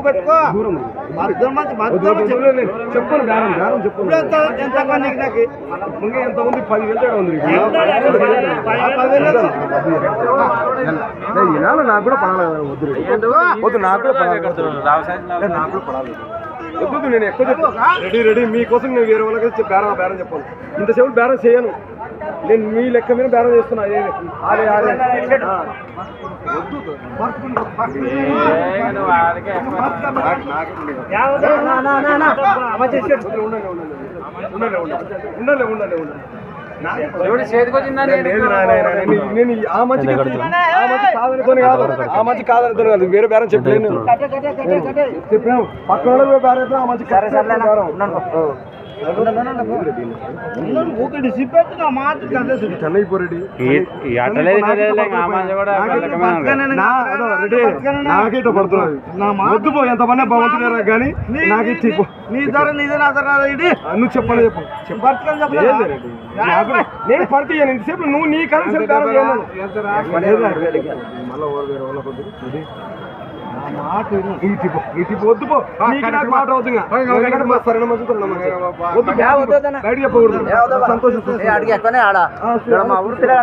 పెట్టుకో చెప్పను ఎంతమంది 10,000 ఉంది నాకు కూడా పడాలి వద్దు నాకు కూడా పడాలి వద్దు నేను ఎక్కువ రెడీ మీకోసం నేను వేరే వాళ్ళకి బేరం చెప్పాను ఇంతసేపు బేరం చేయను నేను మీ లెక్క మీద బేరం చేస్తున్నా ఉండాలి నేను ఆ మంచి కాదనితో కాదు వేరే బేరం చెప్పలేను చెప్పాను పక్కన బేరం ఆ మంచి నాకేట పడుతున్నది వద్దు పో ఎంతమంది బాగుంటున్నారా కానీ నాకు నీ ధర నీదే నా ధర నువ్వు చెప్పాలి చెప్పు నేను పడితే ఇంతసేపు నువ్వు నీ కలిసి వద్దు పో మాట అవుతుంది బయట చెప్పకూడదు సంతోషం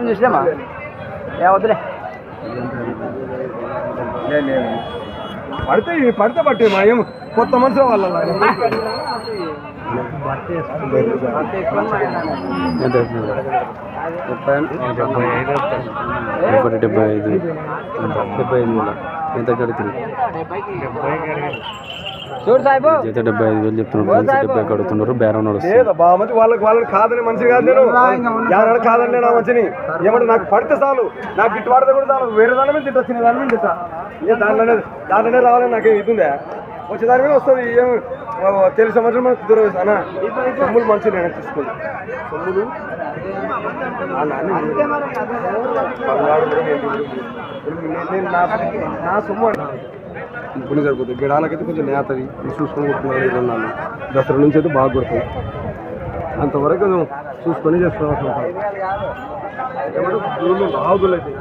చూసినామా వద్దులే పడితే పట్టే మా ఏం కొత్త మనుషుల వాళ్ళ 75 ఎంత కడుతుంది అయితే 75,000 చెప్తున్నారు 70 కడుతున్నారు బేరం వాళ్ళకి కాదని మనిషి కాదు నేను కాదని నేను ఆ మంచిని ఏమంటే నాకు పడితే చాలు నాకు గిట్టు పడితే కూడా చాలు వేరే దాని మీద తిట్టొచ్చు దాని మీద తిట్టా దాంట్లోనే రావాలని నాకు ఇది ఉందా వచ్చే దాని మీద వస్తుంది ఏం తెలిసి సంవత్సరం మనకు దూరం అన్న సొమ్ములు మంచి నేను తీసుకోండి సొమ్ములు నా సొమ్ము కొన్ని సరిపోతుంది గిడాలకైతే కొంచెం నేతవి చూసుకొని కొట్టుకున్నాను దసరా నుంచి అయితే బాగా కొడుతుంది అంతవరకు కొంచెం చూసుకొని చేసుకోవాల్సి బాగులు అయితే